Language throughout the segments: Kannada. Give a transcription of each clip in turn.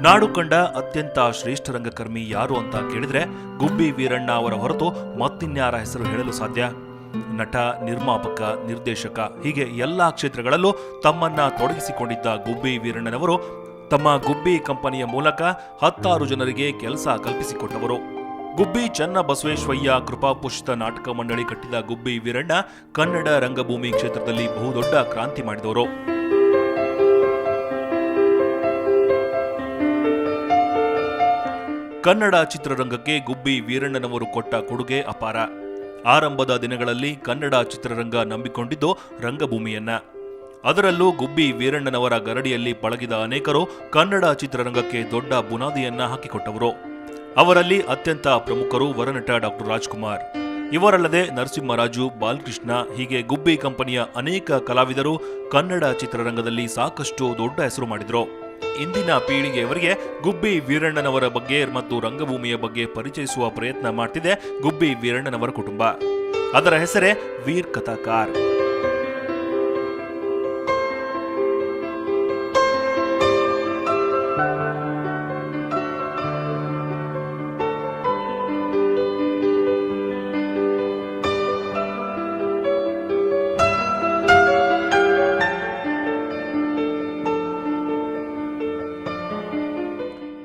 ನಾಡು ಕಂಡ ಅತ್ಯಂತ ಶ್ರೇಷ್ಠ ರಂಗಕರ್ಮಿ ಯಾರು ಅಂತ ಕೇಳಿದ್ರೆ ಗುಬ್ಬಿ ವೀರಣ್ಣ ಅವರ ಹೊರತು ಮತ್ತಿನ್ಯಾರ ಹೆಸರು ಹೇಳಲು ಸಾಧ್ಯ? ನಟ, ನಿರ್ಮಾಪಕ, ನಿರ್ದೇಶಕ ಹೀಗೆ ಎಲ್ಲಾ ಕ್ಷೇತ್ರಗಳಲ್ಲೂ ತಮ್ಮನ್ನ ತೊಡಗಿಸಿಕೊಂಡಿದ್ದ ಗುಬ್ಬಿ ವೀರಣ್ಣನವರು ತಮ್ಮ ಗುಬ್ಬಿ ಕಂಪನಿಯ ಮೂಲಕ 10 ಜನರಿಗೆ ಕೆಲಸ ಕಲ್ಪಿಸಿಕೊಟ್ಟವರು. ಗುಬ್ಬಿ ಚನ್ನ ಬಸವೇಶ್ವಯ್ಯ ಕೃಪಾಪುಷ್ಪ ನಾಟಕ ಮಂಡಳಿ ಕಟ್ಟಿದ ಗುಬ್ಬಿ ವೀರಣ್ಣ ಕನ್ನಡ ರಂಗಭೂಮಿ ಕ್ಷೇತ್ರದಲ್ಲಿ ಬಹುದೊಡ್ಡ ಕ್ರಾಂತಿ ಮಾಡಿದವರು. ಕನ್ನಡ ಚಿತ್ರರಂಗಕ್ಕೆ ಗುಬ್ಬಿ ವೀರಣ್ಣನವರು ಕೊಟ್ಟ ಕೊಡುಗೆ ಅಪಾರ. ಆರಂಭದ ದಿನಗಳಲ್ಲಿ ಕನ್ನಡ ಚಿತ್ರರಂಗ ನಂಬಿಕೊಂಡಿದ್ದು ರಂಗಭೂಮಿಯನ್ನ. ಅದರಲ್ಲೂ ಗುಬ್ಬಿ ವೀರಣ್ಣನವರ ಗರಡಿಯಲ್ಲಿ ಪಳಗಿದ ಅನೇಕರು ಕನ್ನಡ ಚಿತ್ರರಂಗಕ್ಕೆ ದೊಡ್ಡ ಬುನಾದಿಯನ್ನ ಹಾಕಿಕೊಟ್ಟವರು. ಅವರಲ್ಲಿ ಅತ್ಯಂತ ಪ್ರಮುಖರು ವರನಟ ಡಾಕ್ಟರ್ ರಾಜ್ಕುಮಾರ್. ಇವರಲ್ಲದೆ ನರಸಿಂಹರಾಜು, ಬಾಲಕೃಷ್ಣ ಹೀಗೆ ಗುಬ್ಬಿ ಕಂಪನಿಯ ಅನೇಕ ಕಲಾವಿದರು ಕನ್ನಡ ಚಿತ್ರರಂಗದಲ್ಲಿ ಸಾಕಷ್ಟು ದೊಡ್ಡ ಹೆಸರು ಮಾಡಿದ್ರು. ಇಂದಿನ ಪೀಳಿಗೆಯವರಿಗೆ ಗುಬ್ಬಿ ವೀರಣ್ಣನವರ ಬಗ್ಗೆ ಮತ್ತು ರಂಗಭೂಮಿಯ ಬಗ್ಗೆ ಪರಿಚಯಿಸುವ ಪ್ರಯತ್ನ ಮಾಡ್ತಿದೆ ಗುಬ್ಬಿ ವೀರಣ್ಣನವರ ಕುಟುಂಬ. ಅದರ ಹೆಸರೇ ವೀರ್ ಕಥಾಕಾರ್.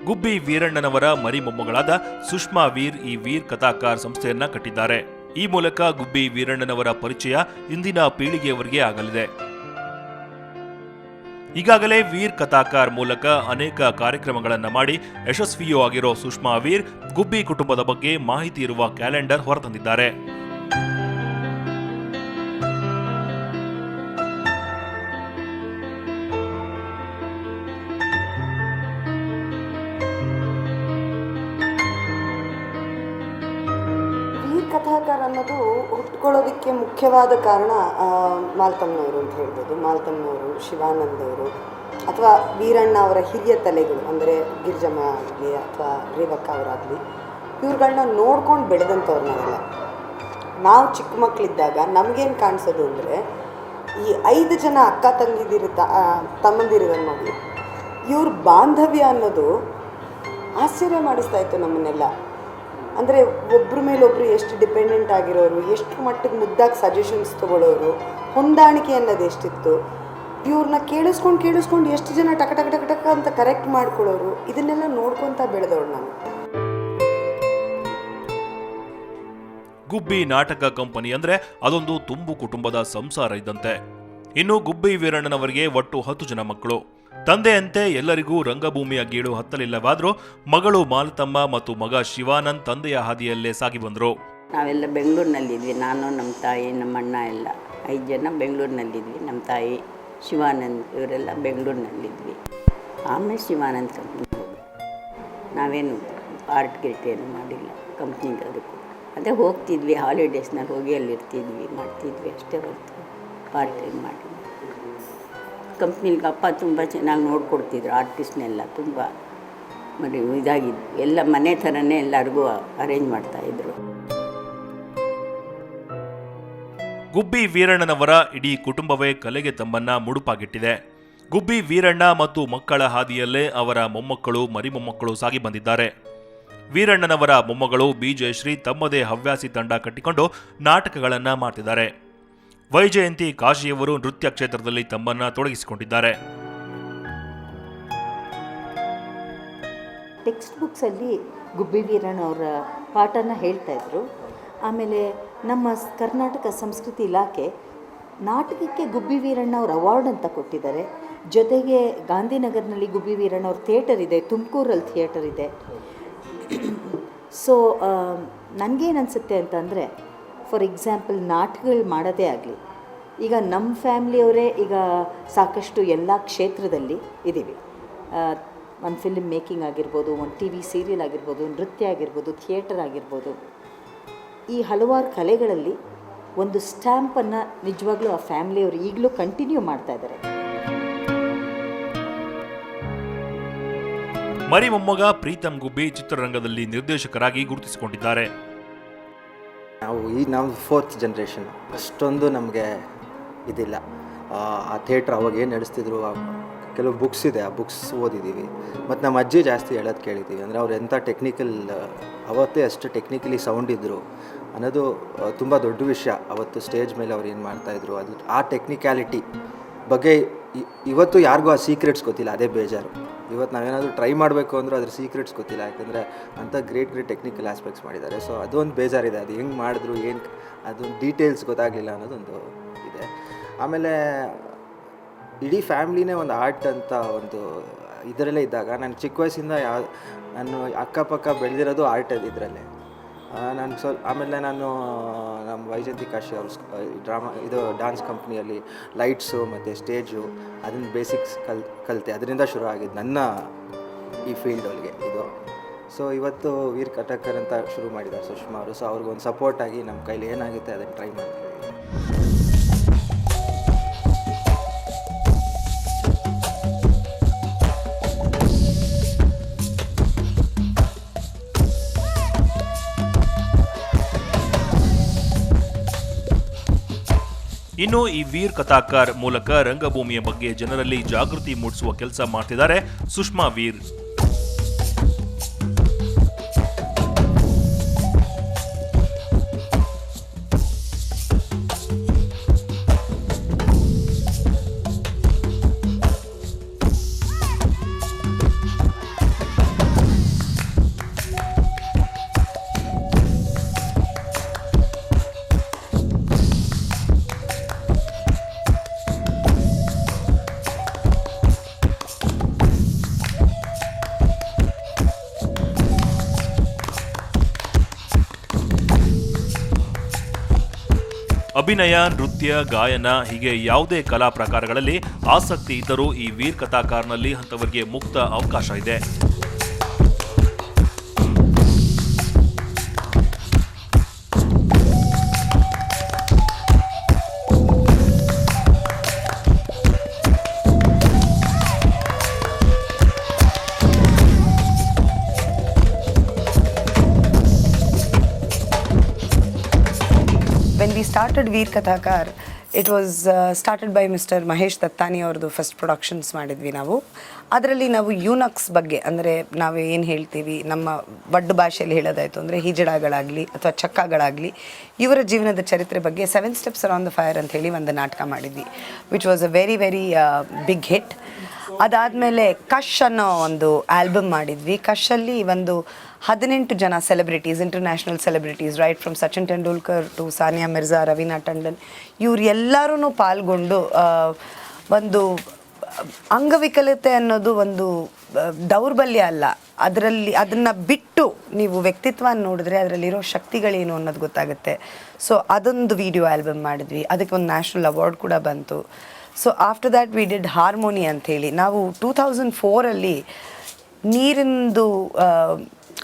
ಗುಬ್ಬಿ ವೀರಣ್ಣನವರ ಮರಿ ಮೊಮ್ಮಗಳಾದ ಸುಷ್ಮಾ ವೀರ್ ಈ ವೀರ್ ಕಥಾಕಾರ್ ಸಂಸ್ಥೆಯನ್ನ ಕಟ್ಟಿದ್ದಾರೆ. ಈ ಮೂಲಕ ಗುಬ್ಬಿ ವೀರಣ್ಣನವರ ಪರಿಚಯ ಇಂದಿನ ಪೀಳಿಗೆಯವರಿಗೆ ಆಗಲಿದೆ. ಈಗಾಗಲೇ ವೀರ್ ಕಥಾಕಾರ್ ಮೂಲಕ ಅನೇಕ ಕಾರ್ಯಕ್ರಮಗಳನ್ನು ಮಾಡಿ ಯಶಸ್ವಿಯೂ ಆಗಿರೋ ಸುಷ್ಮಾ ವೀರ್ ಗುಬ್ಬಿ ಕುಟುಂಬದ ಬಗ್ಗೆ ಮಾಹಿತಿ ಇರುವ ಕ್ಯಾಲೆಂಡರ್ ಹೊರತಂದಿದ್ದಾರೆ. ಕಥಾಕಾರ ಅನ್ನೋದು ಹುಟ್ಕೊಳ್ಳೋದಕ್ಕೆ ಮುಖ್ಯವಾದ ಕಾರಣ ಮಾಲ್ತಮ್ಮನವರು ಅಂತ ಹೇಳ್ಬೋದು. ಮಾಲ್ತಮ್ಮನವರು, ಶಿವಾನಂದ್ ಅವರು ಅಥವಾ ವೀರಣ್ಣ ಅವರ ಹಿರಿಯ ತಲೆಗಳು ಅಂದರೆ ಗಿರಿಜಮ್ಮ ಆಗಲಿ ಅಥವಾ ರೇವಕ್ಕ ಅವರಾಗಲಿ, ಇವ್ರುಗಳನ್ನ ನೋಡ್ಕೊಂಡು ಬೆಳೆದಂಥವ್ರು ನಾವೆಲ್ಲ. ನಾವು ಚಿಕ್ಕ ಮಕ್ಕಳಿದ್ದಾಗ ನಮಗೇನು ಕಾಣಿಸೋದು ಅಂದರೆ ಈ 5 ಜನ ಅಕ್ಕ ತಮ್ಮಂದಿರನ್ನು ನೋಡಿ ಇವ್ರ ಬಾಂಧವ್ಯ ಅನ್ನೋದು ಆಶ್ಚರ್ಯ ಮಾಡಿಸ್ತಾ ಇತ್ತು ನಮ್ಮನ್ನೆಲ್ಲ. ಅಂದರೆ ಒಬ್ಬರ ಮೇಲೊಬ್ಬರು ಎಷ್ಟು ಡಿಪೆಂಡೆಂಟ್ ಆಗಿರೋರು, ಎಷ್ಟು ಮಟ್ಟಿಗೆ ಮುದ್ದಾಗಿ ಸಜೆಷನ್ಸ್ ತೊಗೊಳ್ಳೋರು, ಹೊಂದಾಣಿಕೆ ಅನ್ನೋದು ಎಷ್ಟಿತ್ತು. ಇವ್ರನ್ನ ಕೇಳಿಸ್ಕೊಂಡು ಎಷ್ಟು ಜನ ಟಕ ಟಕ ಟಕ ಟಕ ಅಂತ ಕರೆಕ್ಟ್ ಮಾಡ್ಕೊಳ್ಳೋರು. ಇದನ್ನೆಲ್ಲ ನೋಡ್ಕೊತಾ ಬೆಳೆದವಳು ನಾನು. ಗುಬ್ಬಿ ನಾಟಕ ಕಂಪನಿ ಅಂದ್ರೆ ಅದೊಂದು ತುಂಬು ಕುಟುಂಬದ ಸಂಸಾರ ಇದ್ದಂತೆ. ಇನ್ನು ಗುಬ್ಬಿ ವೀರಣ್ಣನವರಿಗೆ ಒಟ್ಟು 10 ಜನ ಮಕ್ಕಳು. ತಂದೆಯಂತೆ ಎಲ್ಲರಿಗೂ ರಂಗಭೂಮಿಯ ಗೀಳು ಹತ್ತಲಿಲ್ಲವಾದರೂ ಮಗಳು ಮಾಲತಮ್ಮ ಮತ್ತು ಮಗ ಶಿವಾನಂದ್ ತಂದೆಯ ಹಾದಿಯಲ್ಲೇ ಸಾಗಿ ಬಂದರು. ನಾವೆಲ್ಲ ಬೆಂಗಳೂರಿನಲ್ಲಿದ್ವಿ. ನಾನು, ನಮ್ಮ ತಾಯಿ, ನಮ್ಮ ಅಣ್ಣ ಎಲ್ಲ 5 ಜನ ಬೆಂಗಳೂರಿನಲ್ಲಿದ್ವಿ. ನಮ್ಮ ತಾಯಿ, ಶಿವಾನಂದ್ ಇವರೆಲ್ಲ ಬೆಂಗಳೂರಿನಲ್ಲಿದ್ವಿ. ಆಮೇಲೆ ಶಿವಾನಂದ್ ಕಂಪ್ನಿ ಹೋಗಿ ನಾವೇನು ಆರ್ಟ್ ಗಿರ್ಟ್ ಏನು ಮಾಡಿಲ್ಲ ಕಂಪ್ನಿಗೆ. ಅದಕ್ಕೂ ಅದೇ ಹೋಗ್ತಿದ್ವಿ, ಹಾಲಿಡೇಸ್ನಲ್ಲಿ ಹೋಗಿ ಅಲ್ಲಿರ್ತಿದ್ವಿ, ಮಾಡ್ತಿದ್ವಿ ಅಷ್ಟೇ ಹೊರತು ಪಾರ್ಟ್ ಟೈಮ್ ಮಾಡಿ. ಕಂಪ್ನಿಗೆ ಅಪ್ಪ ತುಂಬ ಚೆನ್ನಾಗಿ ನೋಡ್ಕೊಡ್ತಿದ್ರು. ಆರ್ಟಿಸ್ಟ್ನೆಲ್ಲ ತುಂಬ ಇದಾಗಿದ್ವಿ. ಎಲ್ಲ ಮನೆ ಥರನೇ ಎಲ್ಲರಿಗೂ ಅರೇಂಜ್ ಮಾಡ್ತಾಯಿದ್ರು. ಗುಬ್ಬಿ ವೀರಣ್ಣನವರ ಇಡೀ ಕುಟುಂಬವೇ ಕಲೆಗೆ ತಮ್ಮನ್ನ ಮುಡುಪಾಗಿಟ್ಟಿದೆ. ಗುಬ್ಬಿ ವೀರಣ್ಣ ಮತ್ತು ಮಕ್ಕಳ ಹಾದಿಯಲ್ಲೇ ಅವರ ಮೊಮ್ಮಕ್ಕಳು, ಮರಿಮೊಮ್ಮಕ್ಕಳು ಸಾಗಿ ಬಂದಿದ್ದಾರೆ. ವೀರಣ್ಣನವರ ಮೊಮ್ಮಗಳು ಬಿಜಯಶ್ರೀ ತಮ್ಮದೇ ಹವ್ಯಾಸಿ ತಂಡ ಕಟ್ಟಿಕೊಂಡು ನಾಟಕಗಳನ್ನ ಮಾಡ್ತಿದ್ದಾರೆ. ವೈಜಯಂತಿ ಕಾಶಿಯವರು ನೃತ್ಯ ಕ್ಷೇತ್ರದಲ್ಲಿ ತಮ್ಮನ್ನ ತೊಡಗಿಸಿಕೊಂಡಿದ್ದಾರೆ. ಟೆಕ್ಸ್ಟ್ ಬುಕ್ಸಲ್ಲಿ ಗುಬ್ಬಿ ವೀರಣ್ಣ ಅವರ ಪಾಠನ ಹೇಳ್ತಾ ಇದ್ರು. ಆಮೇಲೆ ನಮ್ಮ ಕರ್ನಾಟಕ ಸಂಸ್ಕೃತಿ ಇಲಾಖೆ ನಾಟಕಕ್ಕೆ ಗುಬ್ಬಿ ವೀರಣ್ಣ ಅವ್ರ ಅವಾರ್ಡ್ ಅಂತ ಕೊಟ್ಟಿದ್ದಾರೆ. ಜೊತೆಗೆ ಗಾಂಧಿನಗರ್ನಲ್ಲಿ ಗುಬ್ಬಿ ವೀರಣ್ಣ ಅವ್ರ ಥಿಯೇಟರ್ ಇದೆ, ತುಮಕೂರಲ್ಲಿ ಥಿಯೇಟರ್ ಇದೆ. ಸೊ ನನಗೇನು ಅನಿಸುತ್ತೆ ಅಂತಂದರೆ, ಫಾರ್ ಎಕ್ಸಾಂಪಲ್ ನಾಟಕಗಳು ಮಾಡೋದೇ ಆಗಲಿ, ಈಗ ನಮ್ಮ ಫ್ಯಾಮ್ಲಿಯವರೇ ಈಗ ಸಾಕಷ್ಟು ಎಲ್ಲ ಕ್ಷೇತ್ರದಲ್ಲಿ ಇದ್ದೀವಿ. ಒಂದು ಫಿಲ್ಮ್ ಮೇಕಿಂಗ್ ಆಗಿರ್ಬೋದು, ಒಂದು TV ಸೀರಿಯಲ್ ಆಗಿರ್ಬೋದು, ನೃತ್ಯ ಆಗಿರ್ಬೋದು, ಥಿಯೇಟರ್ ಆಗಿರ್ಬೋದು. ಈ ಹಲವಾರು ಕಲೆಗಳಲ್ಲಿ ಒಂದು ಸ್ಟ್ಯಾಂಪನ್ನು ನಿಜವಾಗ್ಲೂ ಆ ಫ್ಯಾಮ್ಲಿಯವರು ಈಗಲೂ ಕಂಟಿನ್ಯೂ ಮಾಡ್ತಾ ಇದ್ದಾರೆ. ಮರಿ ಮೊಮ್ಮಗ ಪ್ರೀತಮ್ ಗುಬ್ಬಿ ಚಿತ್ರರಂಗದಲ್ಲಿ ನಿರ್ದೇಶಕರಾಗಿ ಗುರುತಿಸಿಕೊಂಡಿದ್ದಾರೆ. ನಾವು 4th ಜನರೇಷನ್. ಅಷ್ಟೊಂದು ನಮಗೆ ಇದಿಲ್ಲ. ಆ ಥಿಯೇಟ್ರ್ ಅವಾಗ ಏನು ನಡೆಸ್ತಿದ್ರು, ಕೆಲವು ಬುಕ್ಸ್ ಇದೆ, ಆ ಬುಕ್ಸ್ ಓದಿದ್ದೀವಿ. ಮತ್ತು ನಮ್ಮ ಅಜ್ಜಿ ಜಾಸ್ತಿ ಹೇಳೋದು ಕೇಳಿದ್ದೀವಿ. ಅಂದರೆ ಅವ್ರು ಎಂಥ ಅವತ್ತೇ ಅಷ್ಟು ಟೆಕ್ನಿಕಲಿ ಸೌಂಡ್ ಇದ್ದರು ಅನ್ನೋದು ತುಂಬ ದೊಡ್ಡ ವಿಷಯ. ಅವತ್ತು ಸ್ಟೇಜ್ ಮೇಲೆ ಅವ್ರು ಏನು ಮಾಡ್ತಾಯಿದ್ರು, ಅದು ಆ ಟೆಕ್ನಿಕ್ಯಾಲಿಟಿ ಬಗ್ಗೆ ಇವತ್ತು ಯಾರಿಗೂ ಆ ಸೀಕ್ರೆಟ್ಸ್ ಗೊತ್ತಿಲ್ಲ. ಅದೇ ಬೇಜಾರು. ಇವತ್ತು ನಾವೇನಾದರೂ ಟ್ರೈ ಮಾಡಬೇಕು ಅಂದರೂ ಅದ್ರ ಸೀಕ್ರೆಟ್ಸ್ ಗೊತ್ತಿಲ್ಲ, ಯಾಕಂದರೆ ಅಂಥ ಗ್ರೇಟ್ ಟೆಕ್ನಿಕಲ್ ಆಸ್ಪೆಕ್ಟ್ಸ್ ಮಾಡಿದ್ದಾರೆ. ಸೊ ಅದೊಂದು ಬೇಜಾರಿದೆ. ಅದು ಹೆಂಗೆ ಮಾಡಿದ್ರು, ಏನು ಅದೊಂದು ಡೀಟೇಲ್ಸ್ ಗೊತ್ತಾಗಲಿಲ್ಲ ಅನ್ನೋದೊಂದು ಇದೆ. ಆಮೇಲೆ ಇಡೀ ಫ್ಯಾಮ್ಲಿನೇ ಒಂದು ಆರ್ಟ್ ಅಂತ ಒಂದು ಇದರಲ್ಲೇ ಇದ್ದಾಗ, ನಾನು ಚಿಕ್ಕ ವಯಸ್ಸಿಂದ ನಾನು ಅಕ್ಕಪಕ್ಕ ಬೆಳೆದಿರೋದು ಆರ್ಟ್ ಇದರಲ್ಲೇ. ನಾನು ಆಮೇಲೆ ನಾನು ನಮ್ಮ ವೈಜಯಂತಿ ಕಾಶಿ ಅವ್ರ ಡ್ಯಾನ್ಸ್ ಕಂಪ್ನಿಯಲ್ಲಿ ಲೈಟ್ಸು ಮತ್ತು ಸ್ಟೇಜು ಅದನ್ನು ಬೇಸಿಕ್ಸ್ ಕಲಿತೆ. ಅದರಿಂದ ಶುರು ಆಗಿದ್ದು ನನ್ನ ಈ ಫೀಲ್ಡೊಳಗೆ ಇದು. ಸೊ ಇವತ್ತು ವೀರ್ ಕಟಾಕರ್ ಅಂತ ಶುರು ಮಾಡಿದ್ದಾರೆ ಸುಷ್ಮಾ ಅವರು. ಸೊ ಅವ್ರಿಗೊಂದು ಸಪೋರ್ಟಾಗಿ ನಮ್ಮ ಕೈಲಿ ಏನಾಗುತ್ತೆ ಅದನ್ನು ಟ್ರೈ ಮಾಡ್ತೀವಿ. ಇನ್ನು ಈ ವೀರ್ ಕಥಾಕರ್ ಮೂಲಕ ರಂಗಭೂಮಿಯ ಬಗ್ಗೆ ಜನರಲ್ಲಿ ಜಾಗೃತಿ ಮೂಡಿಸುವ ಕೆಲಸ ಮಾಡ್ತಿದ್ದಾರೆ ಸುಷ್ಮಾ ವೀರ್. ಅಭಿನಯ, ನೃತ್ಯ, ಗಾಯನ ಹೀಗೆ ಯಾವುದೇ ಕಲಾ ಪ್ರಕಾರಗಳಲ್ಲಿ ಆಸಕ್ತಿ ಇದ್ದರೂ ಈ ವೀರ್ ಕಥಾಕಾರ್ನಲ್ಲಿ ಅಂತವರಿಗೆ ಮುಕ್ತ ಅವಕಾಶ ಇದೆ. When we started Veer Kathakar, it was started by Mr. Mahesh Dattani ಅವ್ರದ್ದು ಫಸ್ಟ್ ಪ್ರೊಡಕ್ಷನ್ಸ್ ಮಾಡಿದ್ವಿ ನಾವು. ಅದರಲ್ಲಿ ನಾವು ಯೂನಕ್ಸ್ ಬಗ್ಗೆ, ಅಂದರೆ ನಾವು ಏನು ಹೇಳ್ತೀವಿ ನಮ್ಮ ವಡ್ಡು ಭಾಷೆಯಲ್ಲಿ ಹೇಳೋದಾಯಿತು ಅಂದರೆ ಹಿಜಡಾಗಳಾಗಲಿ ಅಥವಾ ಚಕ್ಕಾಗಳಾಗಲಿ, ಇವರ ಜೀವನದ ಚರಿತ್ರೆ ಬಗ್ಗೆ 7 Steps Around the Fire ಅಂತ ಹೇಳಿ ಒಂದು ನಾಟಕ ಮಾಡಿದ್ವಿ, which was a very big hit. ಅದಾದಮೇಲೆ ಕಶ್ ಅನ್ನೋ ಒಂದು ಆಲ್ಬಮ್ ಮಾಡಿದ್ವಿ. ಕಶಲ್ಲಿ ಒಂದು 18 ಜನ celebrities, international celebrities, right from Sachin Tendulkar to Sania Mirza, Raveena Tandon, ಇವರೆಲ್ಲರೂ ಪಾಲ್ಗೊಂಡು ಒಂದು ಅಂಗವಿಕಲತೆ ಅನ್ನೋದು ಒಂದು ದೌರ್ಬಲ್ಯ ಅಲ್ಲ, ಅದನ್ನು ಬಿಟ್ಟು ನೀವು ವ್ಯಕ್ತಿತ್ವ ನೋಡಿದ್ರೆ ಅದರಲ್ಲಿರೋ ಶಕ್ತಿಗಳೇನು ಅನ್ನೋದು ಗೊತ್ತಾಗುತ್ತೆ. ಸೊ ಅದೊಂದು ವಿಡಿಯೋ ಆಲ್ಬಮ್ ಮಾಡಿದ್ವಿ, ಅದಕ್ಕೆ ಒಂದು ನ್ಯಾಷನಲ್ ಅವಾರ್ಡ್ ಕೂಡ ಬಂತು. So after that we did harmony ಅಂಥೇಳಿ. ನಾವು 2004 ನೀರಿಂದು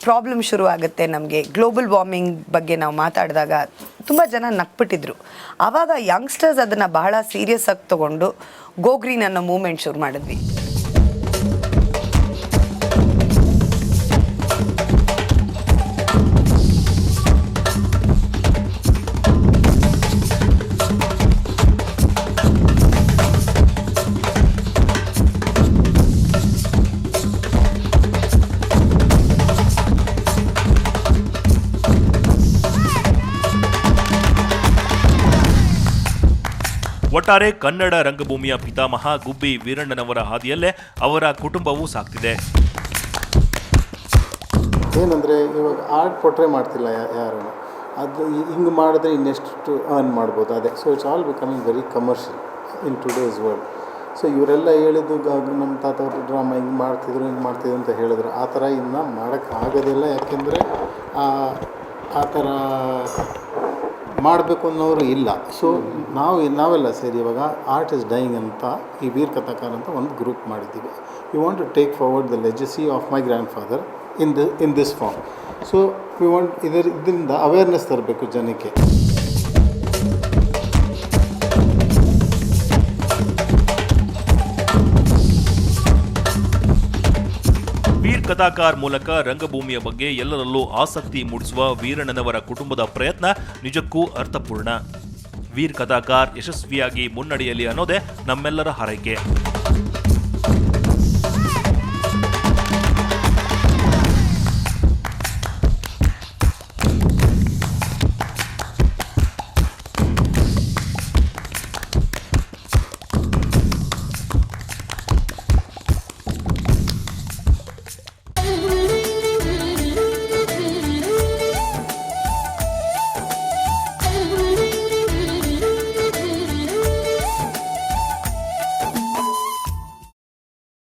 ಪ್ರಾಬ್ಲಮ್ ಶುರು ಆಗುತ್ತೆ ನಮಗೆ. ಗ್ಲೋಬಲ್ ವಾರ್ಮಿಂಗ್ ಬಗ್ಗೆ ನಾವು ಮಾತಾಡಿದಾಗ ತುಂಬ ಜನ ನಕ್ಬಿಟ್ಟಿದ್ರು. ಆವಾಗ ಯಂಗ್ಸ್ಟರ್ಸ್ ಅದನ್ನು ಬಹಳ ಸೀರಿಯಸ್ ಆಗಿ ತೊಗೊಂಡು ಗೋ ಗ್ರೀನ್ ಅನ್ನೋ ಮೂವ್ಮೆಂಟ್ ಶುರು ಮಾಡಿದ್ವಿ. ಒಟ್ಟಾರೆ ಕನ್ನಡ ರಂಗಭೂಮಿಯ ಪಿತಾಮಹ ಗುಬ್ಬಿ ವೀರಣ್ಣನವರ ಹಾದಿಯಲ್ಲೇ ಅವರ ಕುಟುಂಬವೂ ಸಾಕ್ತಿದೆ. ಏನಂದರೆ ಇವಾಗ ಆರ್ಟ್ ಪೋರ್ಟ್ರೇ ಮಾಡ್ತಿಲ್ಲ ಯಾರು, ಅದು ಹಿಂಗೆ ಮಾಡಿದ್ರೆ ಇನ್ನೆಷ್ಟು ಅರ್ನ್ ಮಾಡ್ಬೋದು, ಅದೇ. So it's all becoming very commercial in today's world. So ಇವರೆಲ್ಲ ಹೇಳಿದ್ದು ನಮ್ಮ ತಾತವ್ರ ಡ್ರಾಮಾ ಹಿಂಗೆ ಮಾಡ್ತಿದ್ರು ಅಂತ ಹೇಳಿದ್ರು. ಆ ಥರ ಇನ್ನು ಮಾಡೋಕ್ಕೆ ಆಗೋದಿಲ್ಲ, ಯಾಕೆಂದರೆ ಆ ಥರ ಮಾಡಬೇಕು ಅನ್ನೋರು ಇಲ್ಲ. ಸೊ ನಾವೆಲ್ಲ ಸೇರಿ ಇವಾಗ ಆರ್ಟ್ ಇಸ್ ಡೈಯಿಂಗ್ ಅಂತ ಈ ವೀರ್ ಕಥಾಕಾರ್ ಅಂತ ಒಂದು ಗ್ರೂಪ್ ಮಾಡಿದ್ದೀವಿ. We want to take forward the legacy of my grandfather in this form. So we want ಇದರಿಂದ ಅವೇರ್ನೆಸ್ ತರಬೇಕು ಜನಕ್ಕೆ. ವೀರ್ ಕಥಾಕಾರ್ ಮೂಲಕ ರಂಗಭೂಮಿಯ ಬಗ್ಗೆ ಎಲ್ಲರಲ್ಲೂ ಆಸಕ್ತಿ ಮೂಡಿಸುವ ವೀರಣ್ಣನವರ ಕುಟುಂಬದ ಪ್ರಯತ್ನ ನಿಜಕ್ಕೂ ಅರ್ಥಪೂರ್ಣ. ವೀರ್ ಕಥಾಕಾರ್ ಯಶಸ್ವಿಯಾಗಿ ಮುನ್ನಡೆಯಲಿ ಅನ್ನೋದೇ ನಮ್ಮೆಲ್ಲರ ಹಾರೈಕೆ.